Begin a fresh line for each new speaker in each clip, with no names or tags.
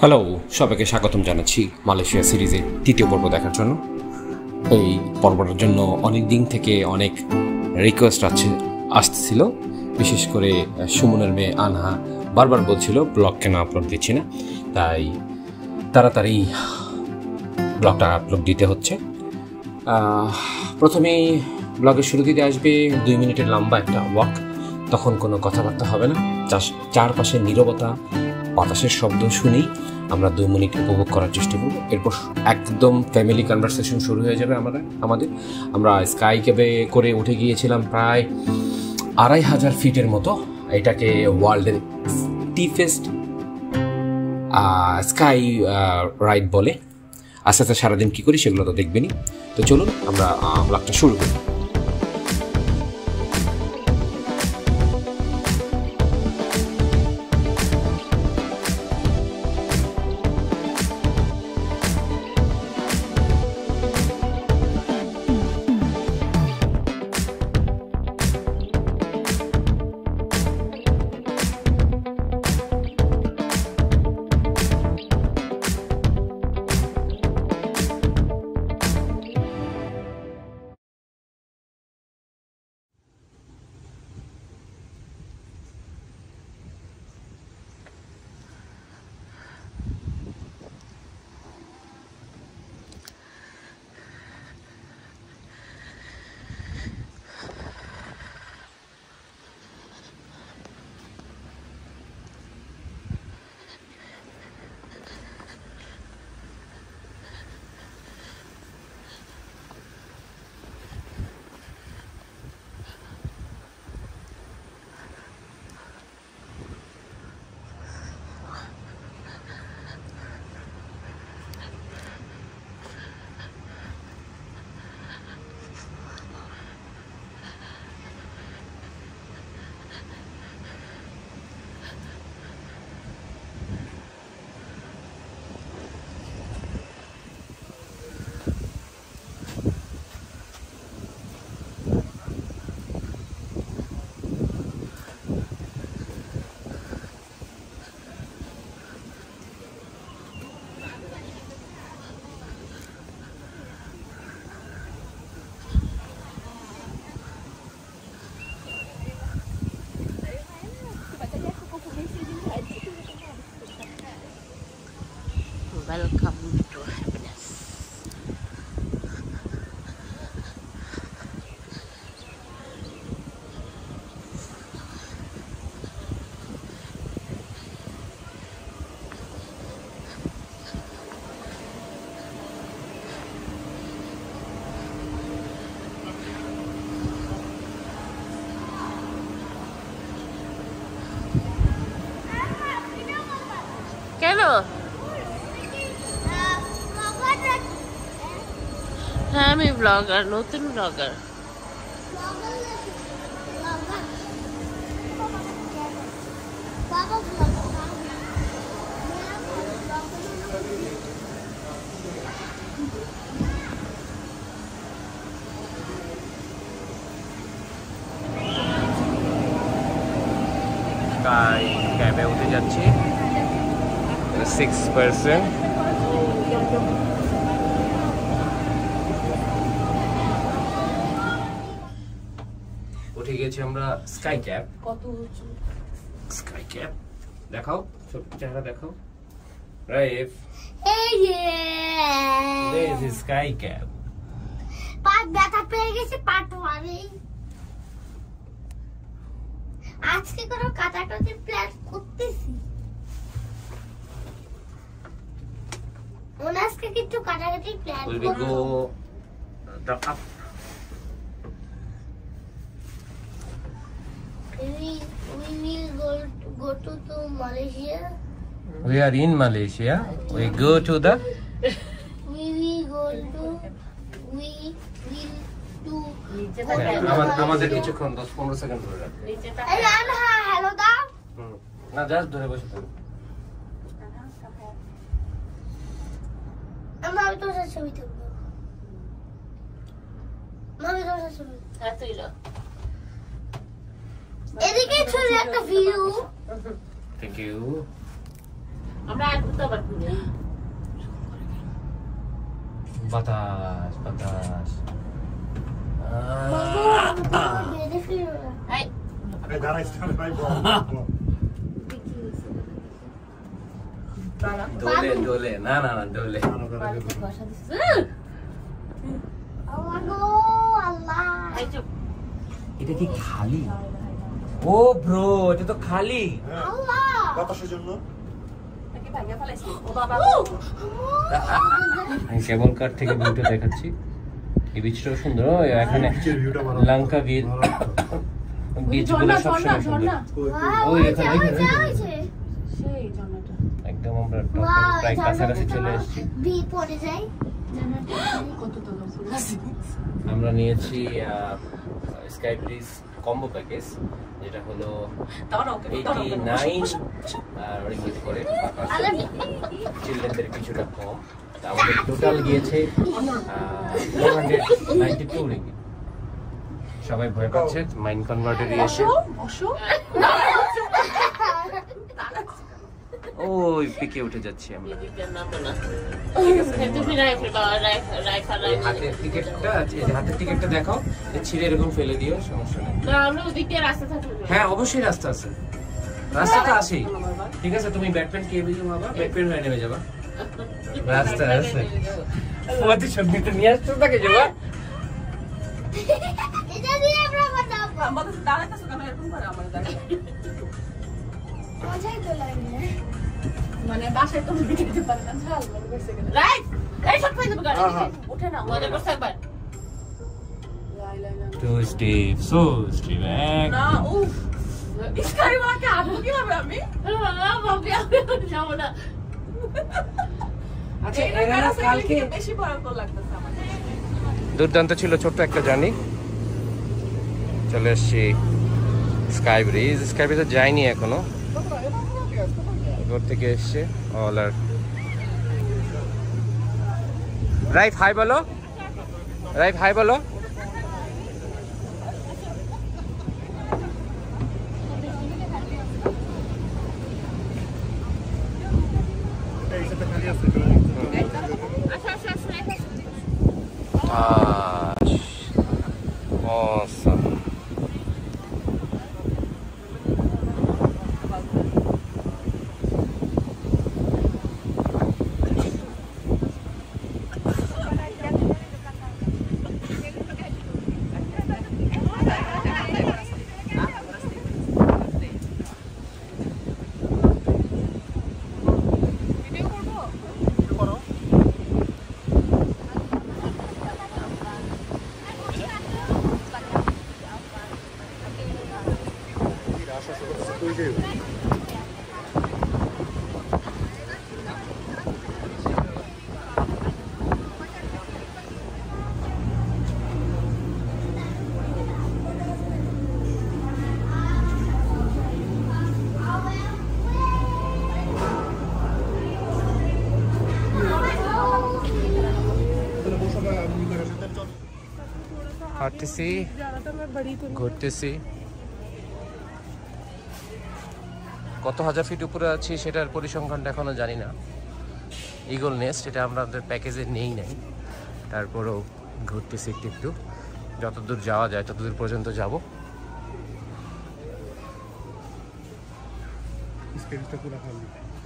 Hello, সবাইকে স্বাগতম জানাচ্ছি মালয়েশিয়া সিরিজের তৃতীয় পর্ব দেখার জন্য। এই পর্বটার জন্য অনেক দিন থেকে অনেক রিকোয়েস্ট আসতেছিল। বিশেষ করে সুমনের মেয়ে আনহা বারবার বলছিল ব্লগ কেন আপলোড দিচ্ছি না, তাই তাড়াতাড়ি ব্লগটা আপলোড দিতে হচ্ছে। প্রথমেই ব্লগের শুরু দিতে আসবে 2 মিনিটের লম্বা একটা ওয়াক। তখন কোনো কথাবার্তা হবে না, চারপাশের নীরবতা, বাতাসের শব্দ শুনেই আমরা 2 মিনিট উপভোগ করার চেষ্টা করব। এরপর একদম ফ্যামিলি কনভারসেশন শুরু হয়ে যাবে আমাদের। আমরা স্কাই ক্যাবে করে উঠে গিয়েছিলাম প্রায় 2500 ফিটের মতো। এটাকে ওয়ার্ল্ডের স্টিফেস্ট স্কাই রাইড বলে। আস্তে আস্তে সারাদিন কী করি সেগুলো তো দেখবেনই। তো চলুন আমরা ব্লগটা শুরু করি।
Welcome to happiness. কেন? হ্যাঁ, আমি ব্লগার, নতুন ব্লগার।
স্কাই ক্যাবে উঠে যাচ্ছি 6 পার্সন। উঠে গেছি আমরা স্কাই ক্যাব। স্কাই ক্যাব দেখাও, ছোট চেহারা দেখাও। রাইফ, this is স্কাই ক্যাব।
পাট ব্যথা পেয়ে গেছে, পাট ওয়ানে আজকে কোনো কাটাকাটি প্ল্যান করতেছি। আজকে কিছু কাটাকাটি প্ল্যান
Will we
করব।
go the up?
We will go to Malaysia.
We are in Malaysia. We go to the
We will go to
আমাদের কিছুক্ষণ 10-15 সেকেন্ড ধরে রাখ।
এই আনহা হ্যালো দাও।
না, জাস্ট ধরে বসে থাকো।
আমি তো ছবি তুলবো। আমি তো ছবি।
হ্যাঁ, তুই যা।
এদিকে ছবি একটা ভিউ।
Thank you.
আমরা আসবো তো আবার ঘুরে।
বাতাস বাতাস।
বেড়ে ফিরো না।
এই,
দোলে দোলে, না না না দোলে।
বসা দিছিস।
আল্লাহ গো, আল্লাহ।
এই চুপ।
এটা কি খালি? ও ব্রো, এটা তো খালি।
আল্লাহ।
বাতাসের জন্য
আমি কেবল কার থেকে ভিউটা দেখাচ্ছি। এই বিচটাও সুন্দর। ও এখানে লঙ্কা বিচ, বিচগুলো সবসময় সুন্দর। ওই এখানে একদম আমরা প্রায় কাছাকাছি চলে এসেছি।
বি পড়ে যাই।
আমরা নিয়েছি স্কাই ব্রিজ কম্বো প্যাকেজ, যেটা হলো 89 রিঙ্গিট করে, চিলড্রেনদের কিছুটা কম। আমাদের টোটাল গিয়েছে 492 রিঙ্গিট। সবাই ভয় পাচ্ছে মাইন্ড কনভার্টার এসে ওই পিকে উঠে যাচ্ছি আমরা।
এদিকটার নামবো না। তুমি রাইফেল বাবা, রাইফেল।
হাতের টিকেটটা, হাতের টিকেটটা দেখাও, ছিঁড়ে এরকম ফেলে দিও, সমস্যা নেই।
না, আমরা ওদিক দিয়ে রাস্তা থাকলে।
হ্যাঁ অবশ্যই রাস্তা আছে, রাস্তা তো আছেই। ঠিক আছে, তুমি ব্যাটম্যান কে বুঝো বাবা, ব্যাটম্যান হয়ে নেমে যাবা, রাস্তা আছে। তোমাদের সঙ্গীটা নিয়ে আসছো তাকে যাবা।
এটা দিয়ে আমরা বানাবো।
আমাদের দাঁড়াতে কেন এরকম করে আমাদের দাঁড়াতে?
মজাই তো লাগে।
মানে বাসায় তো ভিডিও দিতে পারে না, ঝাল মনে করছে কেন?
রাইট, এই সব পাইতে গাড়ি উঠে না, মজা করছে একবার।
টু স্টিভ, সো স্টিভ এক।
না উফ, ইসকারি মাকে আনবো কিভাবে আমি?
বাবা, যাবো না।
আচ্ছা
এটা
এরা কালকে
বেশি ভয়ঙ্কর লাগতেছে আমার।
দুর্দান্ত ছিল, ছোট্ট একটা জার্নি। চলে এসছি স্কাই ব্রিজ। স্কাই ব্রিজে যাইনি এখনো, ঘর থেকে এসছে। অল আর রাইফ হাই বলো, রাইফ হাই বলো। Awesome. হাঁটতেছি, ঘুরতেছি। কত হাজার ফিট উপরে আছি সেটার পরিসংখ্যানটা এখনো জানি না। ইগল নেস্ট, এটা আমাদের প্যাকেজে নেই নাই, তারপরেও ঘুরতেছি একটু একটু, যতদূর যাওয়া যায় ততদূর পর্যন্ত যাব।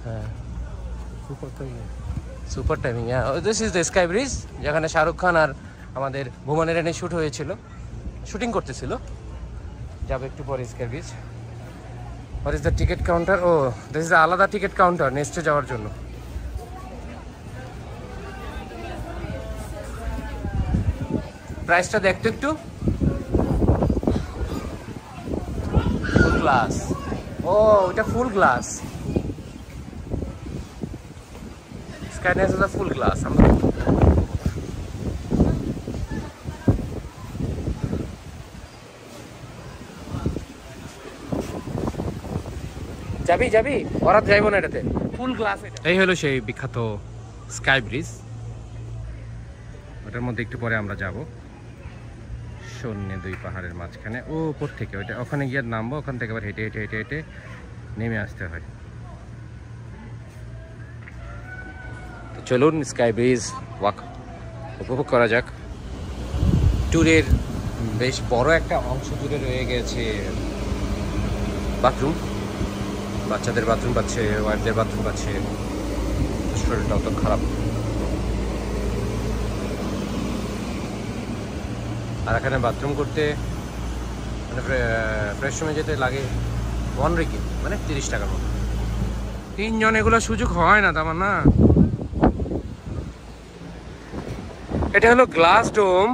হ্যাঁ সুপার টাইমিং। হ্যাঁ, this is the sky bridge, যেখানে শাহরুখ খান আর আমাদের ভুবনের রানী শ্যুট হয়েছিল, শুটিং করতেছিল। যাবো একটু পরে sky bridge. What is the ticket counter? ও দিস ইজ আলাদা টিকিট কাউন্টার নেক্সটে যাওয়ার জন্য। প্রাইসটা দেখতো একটু। ফুল গ্লাস, ও এটা ফুল গ্লাস। স্কাইনেস ইজ আ ফুল গ্লাস। আমরা যাবি যাবি, ওরা যাইব না এটাতে, ফুল গ্লাস। এই হলো সেই বিখ্যাত স্কাই ব্রিজ, ওটার মধ্যে একটু পরে আমরা যাব। শূন্য দুই পাহাড়ের মাঝখানে, ও উপর থেকে ওইটা, ওখানে গিয়ে নামবো, ওখান থেকে আবার হেঁটে হেঁটে হেঁটে হেঁটে নেমে আসতে হয়। তো চলুন স্কাই ব্রিজ ওয়াক উপভোগ করা যাক। ট্যুরের বেশ বড় একটা অংশ জুড়ে রয়ে গেছে বাথরুম, বাচ্চাদের বাথরুম পাচ্ছে, ওয়াইফদের বাথরুম পাচ্ছে, শরীরটা অত খারাপ। আর এখানে বাথরুম করতে মানে ফ্রেশ রুমে যেতে লাগে 1 রিঙ্গিট, মানে 30 টাকার মতো। 3 জন এগুলো সুযোগ হয় না তেমন না। এটা হলো গ্লাস ডোম।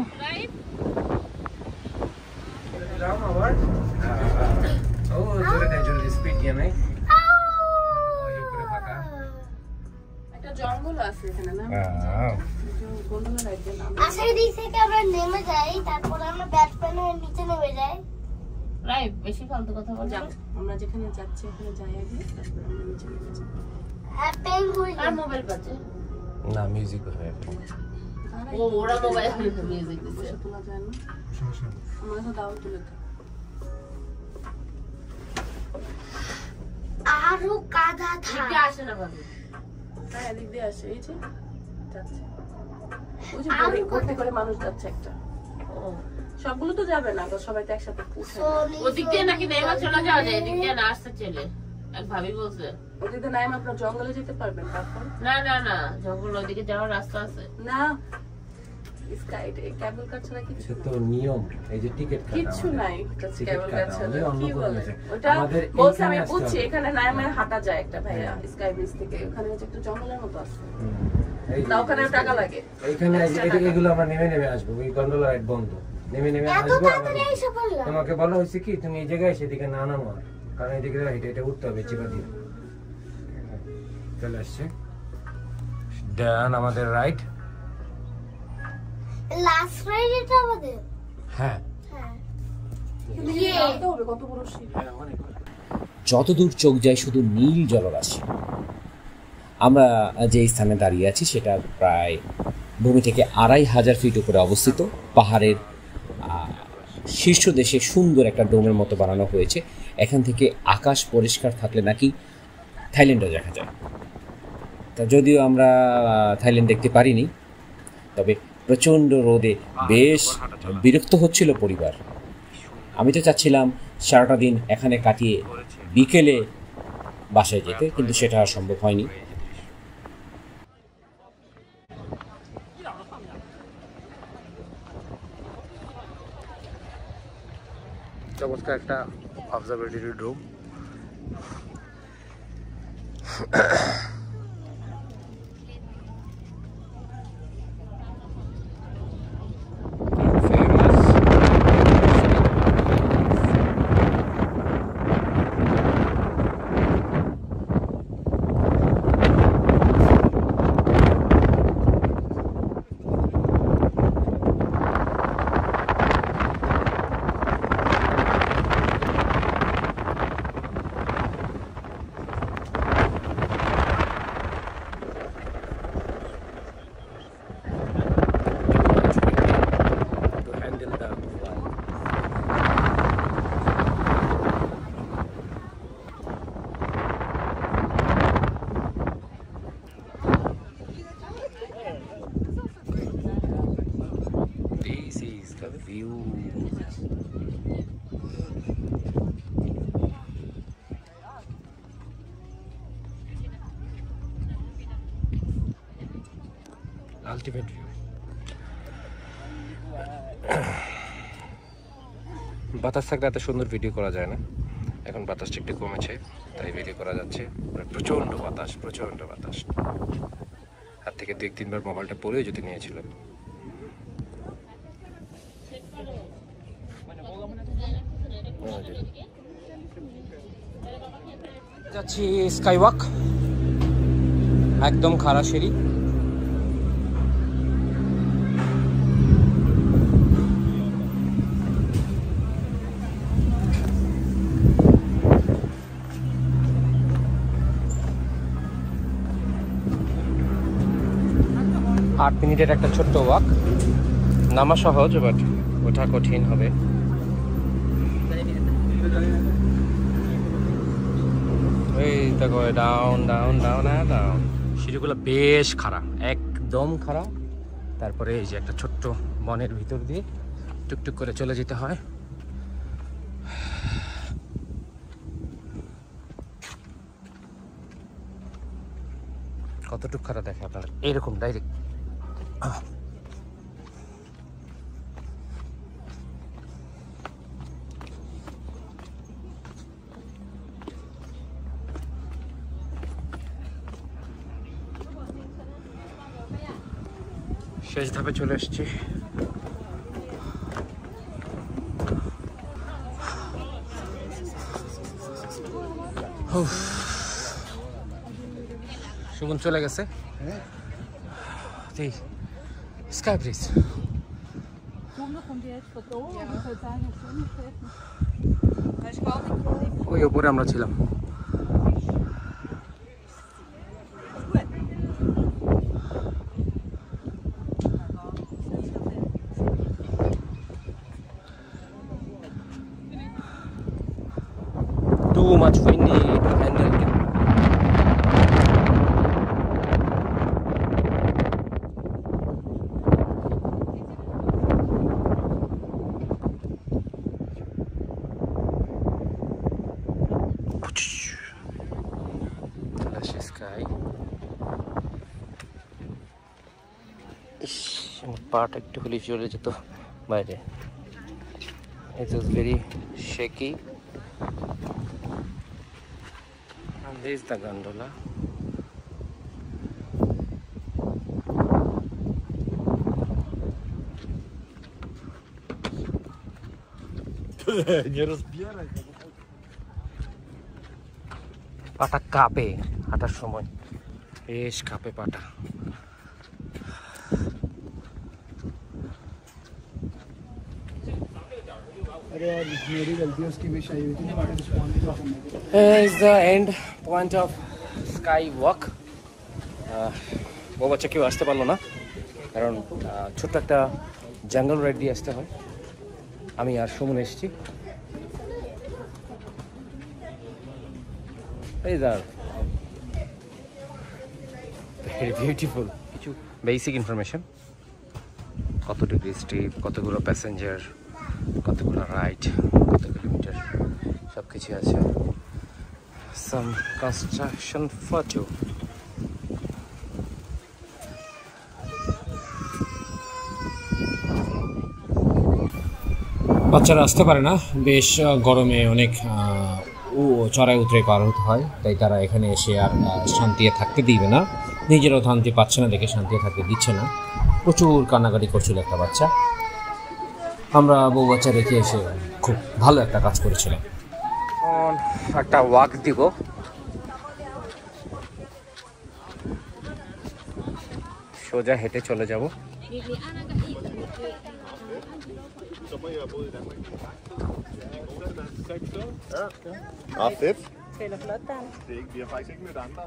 একটা জঙ্গল আছে এখানে না? গোলমাল রাইড নাম।
আসার দিক থেকে আমরা নেমে যাই, তারপর আমরা ব্যাটম্যানের নিচে নেমে যাই।
রাইট, বেশি ফালতু কথা বল।
যাও, আমরা যেখানে যাচ্ছি ওখানে যাই আগে, তারপর আমরা নিচে নেমে যাই।
হ্যাঁ, পেঙ্গুইন।
আর মোবাইল পাচ্ছে।
না, মিউজিক হয়ে
ও ওরা মোবাইল মিউজিক দিচ্ছে।
বসে তোলা যায় না? আমার কাছে দাও তুলে দাও।
আরো কাদা
ঠিক
থাকে।
আসে না ভাবি।
হ্যাঁ, এদিক দিয়ে আসে, এই যে যাচ্ছে। ওই যে বোটে করে মানুষ যাচ্ছে একটা।
ও
সবগুলো তো যাবে না, তো সবাই তো একসাথে উঠে।
ওদিক দিয়ে নাকি নেমা চলে যাওয়া যায়, এদিক দিয়ে না আসতে চলে। এক ভাবি বলছে
ওদিক দিয়ে নাইম আপনার জঙ্গলে যেতে পারবেন। তারপর
না না না, জঙ্গল ওদিকে যাওয়ার রাস্তা আছে।
না, স্কাই কেবল কার ছাড়া কিছু
তো নিয়ম, এই যে টিকিট কাটা
কিচ্ছু নাই। কেবল কার ছাড়া কি বলে ওটা?
আমাদের
বলছে আমি
এইখানে
বুঝছি,
আসতে হবে।
এখানে নাইমে হাঁটা যায় একটা ভাইয়া স্কাই ব্রিজ থেকে। ওখানে হচ্ছে একটা জঙ্গলের মতো আছে,
এই যে
না ওখানে টাকা লাগে।
এইখানে এগুলো আমরা নেমে নেমে আসবো, ওই গন্ডোলা রাইড বন্ধ, নেমে নেমে
এত
আসবো।
তাড়াতাড়ি এসে পড়লাম।
তোমাকে বলা হয়েছে কি তুমি এই জায়গায় সেদিকে না নামো, কারণ এদিকে হেঁটে হেঁটে উঠতে হবে চেপা দিয়ে। চলে আসছে ডান আমাদের রাইড।
লাস্ট রাইড এটা আমাদের।
হ্যাঁ,
হ্যাঁ।
কিন্তু নামতে হবে, কত বড় সিঁড়ি।
যতদূর চোখ যায় শুধু নীল জলরাশি। আমরা যে স্থানে দাঁড়িয়ে আছি সেটা প্রায় ভূমি থেকে 2500 ফিট উপরে অবস্থিত। পাহাড়ের শীর্ষ দেশে সুন্দর একটা ডোমের মতো বানানো হয়েছে। এখান থেকে আকাশ পরিষ্কার থাকলে নাকি থাইল্যান্ডও দেখা যায়। তা যদিও আমরা থাইল্যান্ড দেখতে পারিনি, তবে প্রচণ্ড রোদে বেশ বিরক্ত হচ্ছিল পরিবার। আমি তো চাচ্ছিলাম সারাটা দিন এখানে কাটিয়ে বিকেলে বাসায় যেতে, কিন্তু সেটা আর সম্ভব হয়নি। চমৎকার একটা observatory room. This is the view. Ultimate view. বাতাস থাকলে এত সুন্দর ভিডিও করা যায় না। এখন বাতাসটা একটু কমেছে, তাই ভিডিও করা যাচ্ছে। প্রচন্ড বাতাস, প্রচন্ড বাতাস। হাত থেকে 2-3 বার মোবাইলটা পরেও যদি নিয়েছিলাম। যাচ্ছি স্কাইওয়াক, একদম খাড়া সিঁড়ি। 8 মিনিটের একটা ছোট্ট ওয়াক। নামা সহজ, বাট ওঠা কঠিন হবে। এই দেখো, ডাউন ডাউন ডাউন ডাউন। সিঁড়িগুলো বেশ খাড়া, একদম খাড়া, তারপরে এই যে একটা ছোট্ট বনের ভিতর দিয়ে টুকটুক করে চলে যেতে হয়। কতটুক খারাপ দেখে আপনারা, এইরকম ডাইরেক্ট। শেষ ধাপে চলে এসেছি। সুমন চলে গেছে। স্কাই ব্রিজ ওই ওপরে আমরা ছিলাম। Too much windy to handle it. Lush sky. আমার পাটা একটু হলে চলে যেত বাইরে। It was very shaky. And this is the gondola.
Nie rozbieraj tego.
পাটা কাঁপে হাঁটার সময়, বেশ কাঁপে পাটা।
अरे यार मेरी गलती है, उसकी विश आई हुई थी, मैं रिस्पॉन्ड नहीं कर सकता।
Here is the end point of sky walk. ও বাচ্চা কেউ আসতে পারলো না, কারণ ছোট্ট একটা জঙ্গল রাইড দিয়ে আসতে হয়। আমি আর সুমন এসেছি। এই দার ভেরি বিউটিফুল। কিছু বেসিক ইনফরমেশন, কত ডিগ্রি স্ট্রিপ, কতগুলো প্যাসেঞ্জার, কতগুলো রাইড, কত কিলোমিটার, সব কিছু আছে। সাম কনস্ট্রাকশন ফটো। বাচ্চারা আসতে পারে না, বেশ গরমে অনেক চড়াই উতরে পার হতে হয়, তাই তারা এখানে এসে আর শান্তিতে থাকতে দিবে না। নিজেরাও শান্তি পাচ্ছে না দেখে শান্তিতে থাকতে দিচ্ছে না। প্রচুর কান্নাকাটি করছিল একটা বাচ্চা। আমরা বউ বাচ্চা রেখে এসে খুব ভালো একটা কাজ করেছিলাম। একটা ওয়াক দিব, সোজা হেঁটে চলে যাব।
Ja, fedt.
Eller flot, Dan.
Det er ikke, vi har faktisk ikke mødt andre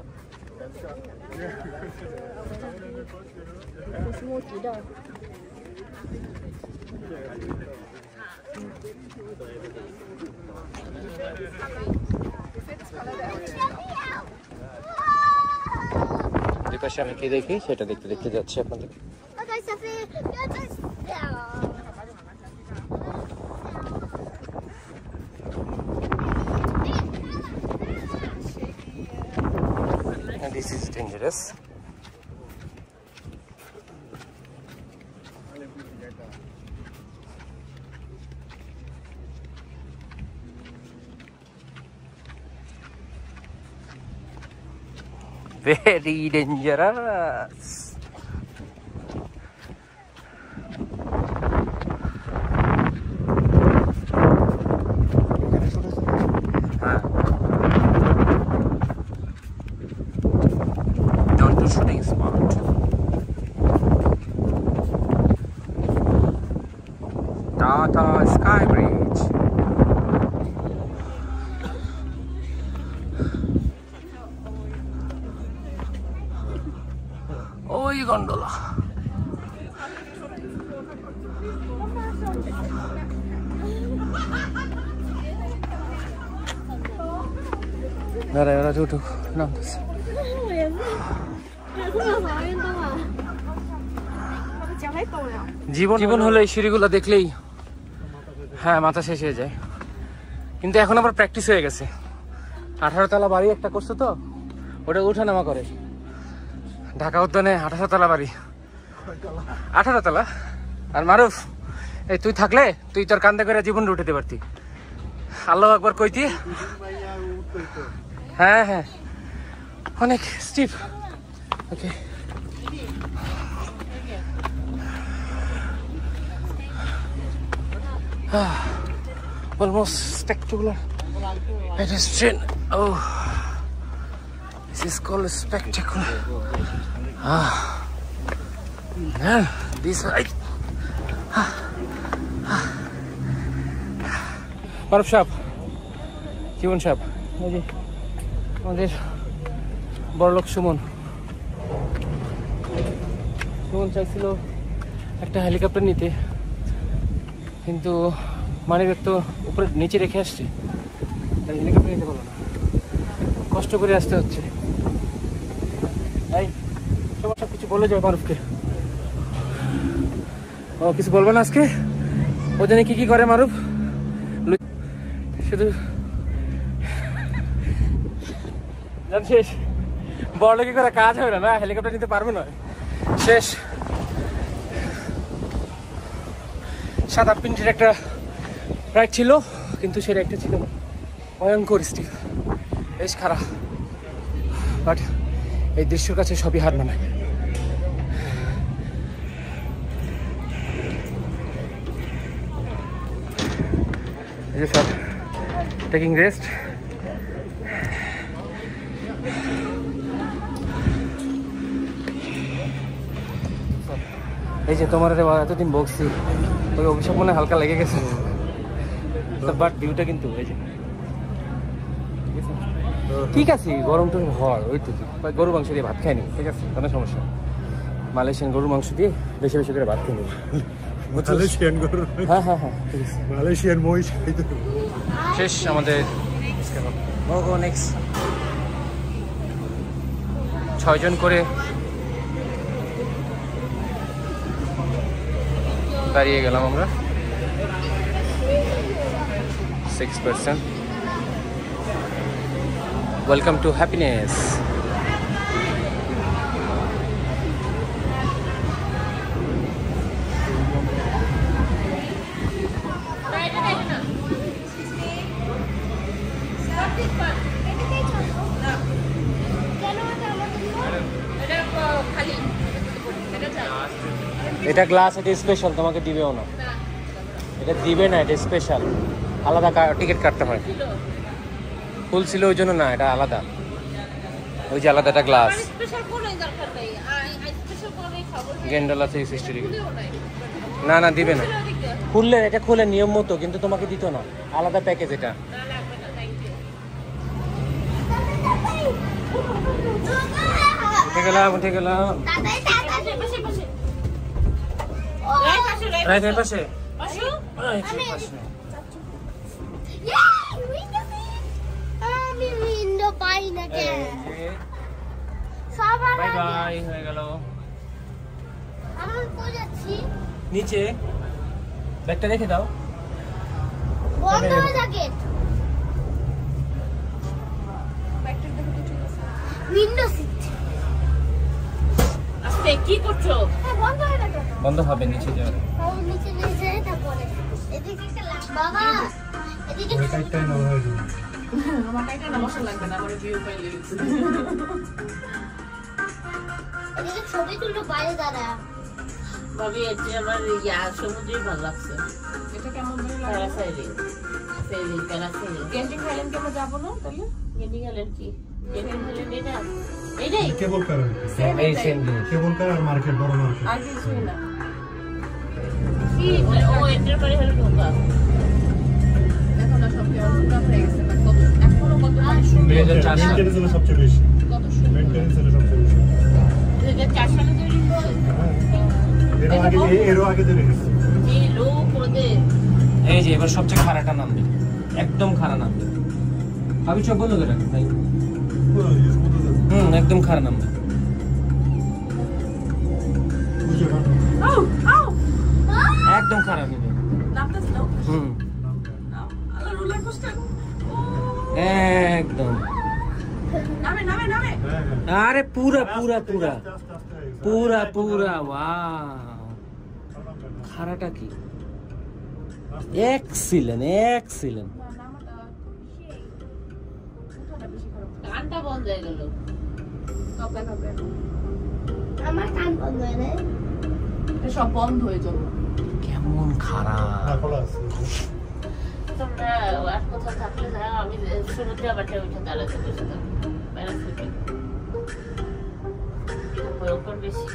danskere.
Det er små gitter.
এই পাশে আমি কি দেখি সেটা দেখতে দেখতে যাচ্ছি আপনাদের।
Okay, Sophie, you're just down.
And this is dangerous. Very dangerous. Don't do shooting spot. Tata Sky Bridge. ওই গন্ডোলা। ওরা দুটো নামতেছে।
জীবন হলো এই সিঁড়িগুলো দেখলেই হ্যাঁ মাথা শেষ হয়ে যায়, কিন্তু এখন আবার প্র্যাকটিস হয়ে গেছে। 18 তলা বাড়ি একটা করছো তো, ওটা উঠানামা করে। ঢাকা উদ্যানে 18 তলা বাড়ি, 18 তলা। আর মারুফ, এই তুই থাকলে তুই তোর কান্দে করে জীবন উঠাতে পারতি। আল্লাহ একবার কইতি। হ্যাঁ হ্যাঁ, অনেক steep. Okay, almost spectacular pedestrian. Oh, this is called spectacular. Man, this right. মারুফ সাহেব, জীবন সাহেব, আমাদের বড়লোক সুমন চাইছিল একটা হেলিকপ্টার নিতে, কিন্তু মানিব্যাগ তো উপরে নিচে রেখে আসছে, তাই হেলিকপ্টার নিতে পারলো না। কষ্ট করে আসতে হচ্ছে। এই সমস্যা কিছু বলে যাবে মারুফকে। ও কিছু বলবে না আজকে? ও জানে কি কি করে মারুফ, শুধু শেষ বড়লোকি করে কাজ হবে না, হেলিকপ্টার নিতে পারবো না। শেষ 7-8 মিনিটের একটা রাইড ছিল, কিন্তু সেই রাইডটা ছিল ভয়ঙ্কর স্টিপ, বেশ খারাপ। বাট এই দৃশ্যর কাছে সবই হার নামে। এই যে সব টেকিং রেস্ট। এই যে তোমার এতদিন বকছি, ওই অভিশাপ মনে হালকা লেগে গেছে, বাট ভিউটা কিন্তু এই যে ঠিক আছে। গরম তো হয়, ওই তো গরুর মাংস দিয়ে ভাত খাইনি, ঠিক আছে, কোনো সমস্যা। মালয়েশিয়ান গরুর মাংস দিয়ে বেশি বেশি করে ভাত খাইনি। হ্যাঁ হ্যাঁ হ্যাঁ, ঠিক আছে।
মালয়েশিয়ান মহিষ খাইতে
শেষ আমাদের। নেক্সট 6 জন করে দাঁড়িয়ে গেলাম আমরা, 6%। Welcome to happiness. এটা গ্লাস, এটা স্পেশাল, তোমাকে দিবেও না, এটা দিবে না, এটা স্পেশাল, আলাদা টিকিট কাটতে হয়। ফুল ছিল ওই জন্য না, এটা আলাদা, ওই যে আলাদা একটা গ্লাস। গেন্ডল আছে 60 ডিগ্রি। না না দিবে না, খুললে এটা খুলে নিয়ম মতো, কিন্তু তোমাকে দিত না, আলাদা প্যাকেজ এটা। উঠে গেলাম, উঠে গেলাম। রাইট পাশে
আমি উইন্ডো পাই না কেন? সবার
বাই বাই হয়ে গেল।
আমি কই যাচ্ছি?
নিচে ব্যাগটা রেখে দাও,
বন্ধ হয়ে থাকে। Window seat.
আস্তে কি করছো?
বন্ধ হয়ে থাকে।
বন্ধ হবে, নিচে যাও।
আমি নিচে নিচে তারপরে এদিকে একটা বাবা এদিকে
টাইটাই না হয়ে যাবে।
আমার কাইটা না বসা লাগবে না, আমার ভিউ পাইলে
এদিকে ছবি তুলো বাইরে দাঁড়া।
ভাবি যে আমার সমুদ্রেই ভালো লাগছে।
এটা কেমন ধরে লাগে?
Parasailing, sailing, parasailing.
Genting Highland কেন যাবো না তাহলে?
গেন্ডিং হাইল্যান্ড কি? গেন্ডিং হাইল্যান্ড এটা এইটাই।
কেবল কার
এই সেম জিনিস।
কেবল কার আর মার্কেট, বড় মার্কেট।
আর কিছুই না।
কি ও এন্টার করে হলো ঢোকা।
দেখো না সব কি অবস্থা হয়ে গেছে না, কত এখনো কত সুন্দর,
2004
মেইনটেনেন্স হলো সবচেয়ে বেশি।
কত সুন্দর।
মেইনটেনেন্স হলো সবচেয়ে বেশি।
2004 সালে তৈরি হয়েছে।
এরও আগে তৈরি হয়েছে।
এই লো করে
এই যে এবার সবচেয়ে খারাপটা নামবে, একদম খারাপ নামবে। আমি চোখ বন্ধ করে রাখি ভাই।
পুরো ইউজ করতে
একদম খারাপ নামবে।
বুঝে
আউ আউ
খারাপ নেবে।
নামতেছে না
হুম
আল্লাহ রোলার কোস্টার
একদম।
নামে নামে নামে
আরে পুরা পুরা পুরা পুরা পুরা ওয়াও, খারাটা কি এক্সিলেন্ট এক্সিলেন্ট।
কানটা বন্ধ হয়ে গেল।
কাপড় কাপড়
আমার কান বন্ধ হয়ে যায়।
এটা সব বন্ধ হয়ে যাবে।
কেমন খারাপ।
তোমরা আর কোথাও থাকলে না, আমি শুরুতে আবার উঠে দাঁড়াতে বসে থাকবো প্যারাশুটিং। এটা ভয়ঙ্কর বেশি।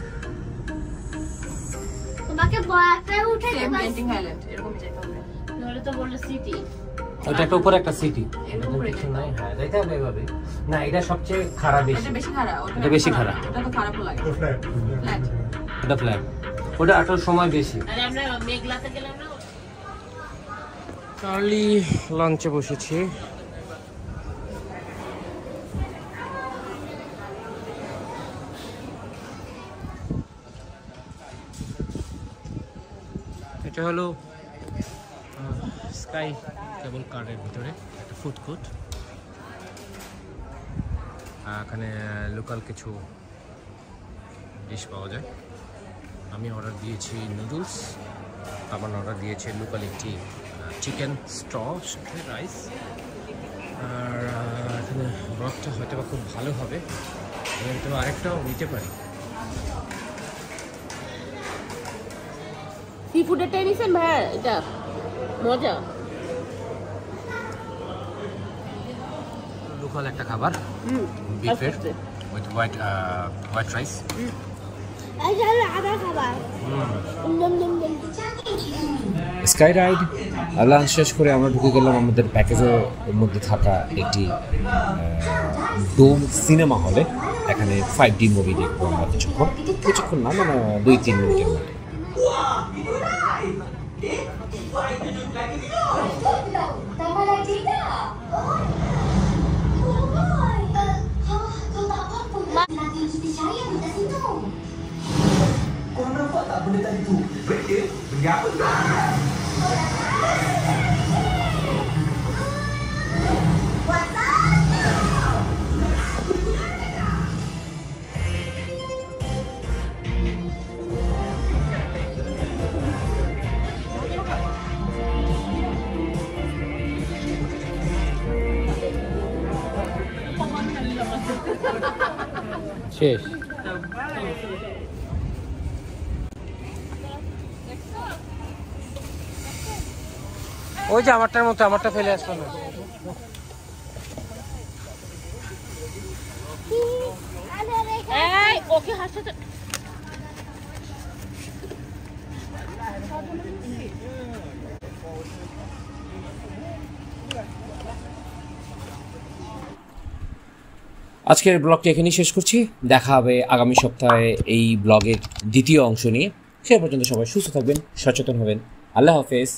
তোমাকে বয়াতে উঠে
সেম
দেবা।
পেন্টিং আইল্যান্ড এরকম যেতে হবে।
নাহলে তো বললে সিটি।
ওটা একটা উপরে একটা সিটি,
এর উপরে
কিছু নাই। হ্যাঁ যাইতে হবে এভাবে। না এটা সবচেয়ে খারাপ বেশি,
এটা বেশি খারাপ।
এটা বেশি খারাপ।
এটা তো খারাপ লাগে। ফ্ল্যাট
এটা ফ্ল্যাট, ওটা আটার সময় বেশি।
আরে আমরা মেঘলাতে গেলাম না।
চার্লি লাঞ্চে বসেছি। এটা হলো স্কাই কেবল কারের ভিতরে একটা ফুড কোর্ট। এখানে লোকাল কিছু ডিশ পাওয়া যায়। আমি অর্ডার দিয়েছি নুডলস, আমার অর্ডার দিয়েছে লোকাল একটি চিকেন স্ট্র সাথে রাইস। আর এখানে ব্রথটা হয়তো বা খুব ভালো হবে, তো আরেকটাও নিতে পারি।
সি ফুডের টেনিসেন ভাই, এটা মজা।
লোকাল একটা খাবার, বিফের উইথ হোয়াইট রাইস।
এই যে আদা খাবার। দম দম দম।
স্কাই রাইড লাঞ্চ শেষ করে আমরা ঢুকে গেলাম আমাদের প্যাকেজের মধ্যে থাকা একটি ডোম সিনেমা হলে। এখানে 5D মুভি দেখবো আমরা কিছুক্ষণ না, মানে 2-3 মিনিটের মধ্যে।
শেষ। ওই যে আমারটার মতো, আমারটা ফেলে আসলো না।
এই ওকে হাসতে
আজকের ব্লগটি এখানেই শেষ করছি। দেখা হবে আগামী সপ্তাহে এই ব্লগের দ্বিতীয় অংশ নিয়ে। সে পর্যন্ত সবাই সুস্থ থাকবেন, সচেতন হবেন। আল্লাহ হাফেজ।